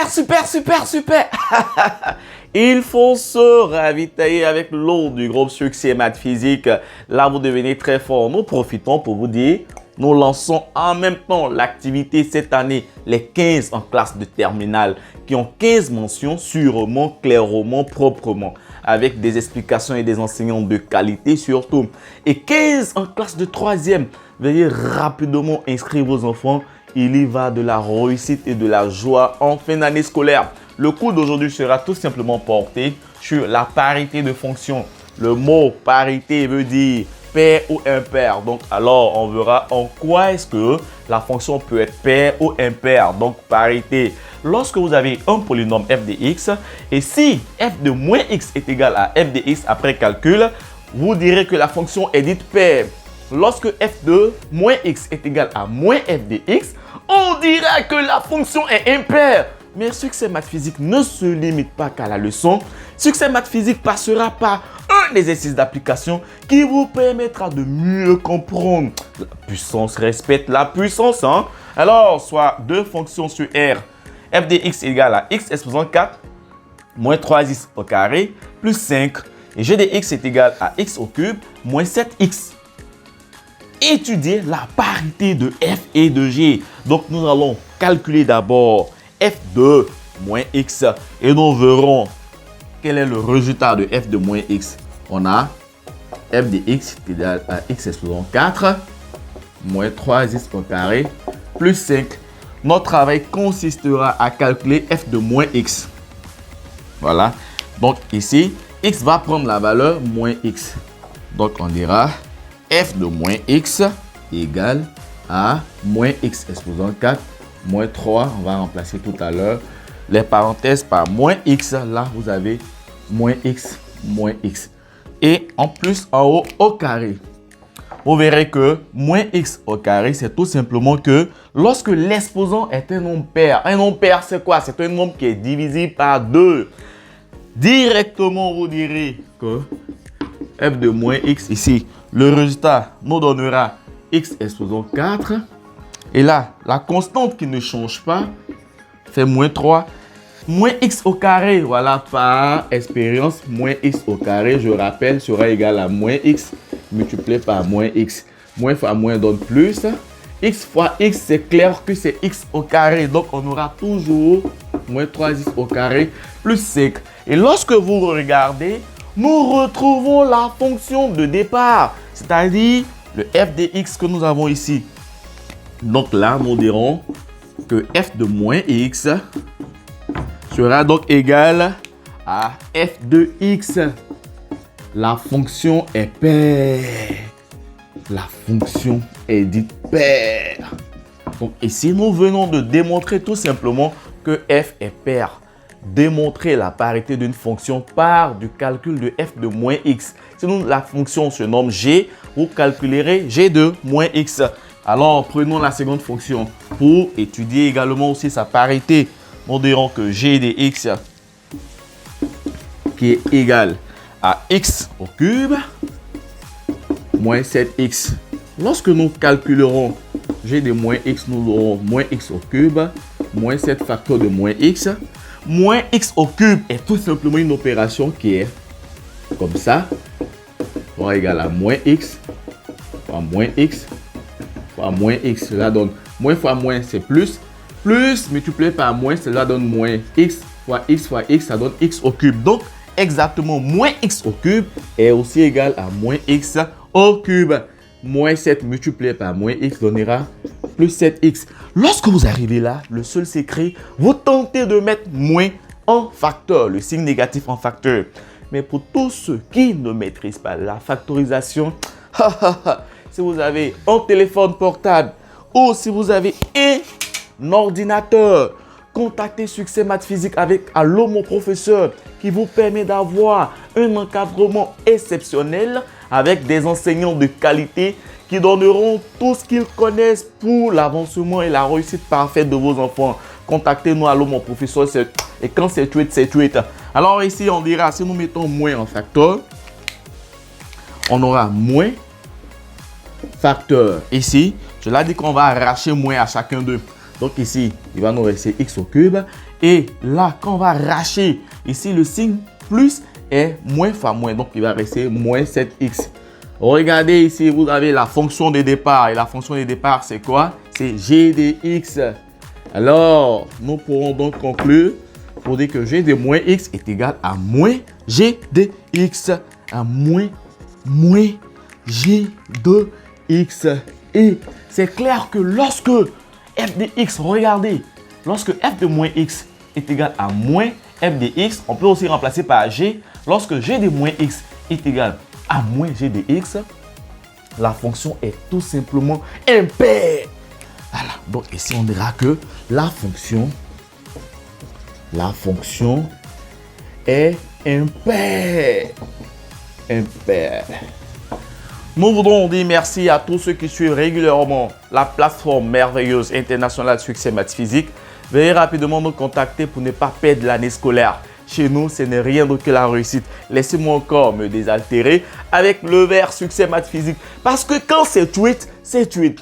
super, super, super, super. Il faut se ravitailler avec l'eau du groupe Succès Maths Physique. Là, vous devenez très fort. Nous profitons pour vous dire, nous lançons en même temps l'activité cette année, les 15 en classe de terminale, qui ont 15 mentions sûrement, clairement, proprement, avec des explications et des enseignants de qualité surtout. Et 15 en classe de 3e. Veuillez rapidement inscrire vos enfants. Il y va de la réussite et de la joie en fin d'année scolaire. Le cours d'aujourd'hui sera tout simplement porté sur la parité de fonctions. Le mot parité veut dire pair ou impair. Donc, alors, on verra en quoi est-ce que la fonction peut être paire ou impair. Donc, parité. Lorsque vous avez un polynôme f de x et si f de moins x est égal à f de x après calcul, vous direz que la fonction est dite paire. Lorsque f de moins x est égal à moins f de x, on dira que la fonction est impaire. Mais Succès Maths Physique ne se limite pas qu'à la leçon. Succès Maths Physique passera par un exercice d'application qui vous permettra de mieux comprendre. La puissance respecte la puissance. Alors, soit deux fonctions sur R. F de x égale à x exposant 4 moins 3x au carré plus 5. Et g de x est égal à x au cube moins 7x. Étudier la parité de f et de g. Donc, nous allons calculer d'abord f de moins x et nous verrons quel est le résultat de f de moins x. On a f de x égal à x exposant 4 moins 3x au carré plus 5. Notre travail consistera à calculer f de moins x. Voilà. Donc ici, x va prendre la valeur moins x. Donc on dira f de moins x égale à moins x exposant 4 moins 3. On va remplacer tout à l'heure les parenthèses par moins x. Là, vous avez moins x. Et en plus, en haut, au carré. Vous verrez que moins x au carré, c'est tout simplement que lorsque l'exposant est un nombre pair. Un nombre pair, c'est quoi? C'est un nombre qui est divisible par 2. Directement, vous direz que f de moins x ici, le résultat nous donnera x exposant 4. Et là, la constante qui ne change pas, c'est moins 3. Moins x au carré, voilà, par expérience, moins x au carré, je rappelle, sera égal à moins x multiplié par moins x. Moins fois moins donne plus. X fois x, c'est clair que c'est x au carré. Donc, on aura toujours moins 3x au carré plus 5. Et lorsque vous regardez, nous retrouvons la fonction de départ, c'est-à-dire le f de x que nous avons ici. Donc là, nous dirons que f de moins x sera donc égal à f de x. La fonction est paire. La fonction est dite paire. Donc ici, nous venons de démontrer tout simplement que f est paire. Démontrer la parité d'une fonction par du calcul de f de moins x. Si la fonction se nomme g, vous calculerez g de moins x. Alors, prenons la seconde fonction pour étudier également aussi sa parité. Nous dirons que g de x qui est égal à x au cube moins 7x. Lorsque nous calculerons g de moins x, nous aurons moins x au cube moins 7 facteur de moins x. Moins x au cube est tout simplement une opération qui est comme ça. On égale à moins x fois moins x fois moins x. Cela donne moins fois moins, c'est plus. Plus multiplié par moins, cela donne moins x, ça donne x au cube. Donc, exactement, moins x au cube est aussi égal à moins x au cube. Moins 7 multiplié par moins x donnera plus 7x. Lorsque vous arrivez là, le seul secret, vous tentez de mettre moins en facteur, le signe négatif en facteur. Mais pour tous ceux qui ne maîtrisent pas la factorisation, si vous avez un téléphone portable ou si vous avez un ordinateur, contactez Succès Maths Physique avec Allo mon professeur qui vous permet d'avoir un encadrement exceptionnel avec des enseignants de qualité qui donneront tout ce qu'ils connaissent pour l'avancement et la réussite parfaite de vos enfants. Contactez-nous Allo mon professeur et quand c'est tweet, c'est tweet. Alors ici, on dira, si nous mettons moins en facteur, on aura moins facteur. Ici, je l'ai dit qu'on va arracher moins à chacun d'eux. Donc ici, il va nous rester x au cube. Et là, quand on va arracher, ici, le signe plus est moins fois moins. Donc, il va rester moins 7x. Regardez ici, vous avez la fonction de départ. Et la fonction de départ, c'est quoi? C'est g de x. Alors, nous pourrons donc conclure pour dire que g de moins x est égal à moins g de x. À moins g de x. Et c'est clair que lorsque f de x, regardez, lorsque f de moins x est égal à moins f de x, on peut aussi remplacer par g. Lorsque g de moins x est égal à moins g de x, la fonction est tout simplement impaire. Voilà, donc ici on dira que la fonction est impaire. Nous voudrons dire merci à tous ceux qui suivent régulièrement la plateforme merveilleuse internationale Succès Maths Physique. Veuillez rapidement nous contacter pour ne pas perdre l'année scolaire. Chez nous, ce n'est rien d'autre que la réussite. Laissez-moi encore me désaltérer avec le verre Succès Maths Physique. Parce que quand c'est tweet, c'est tweet.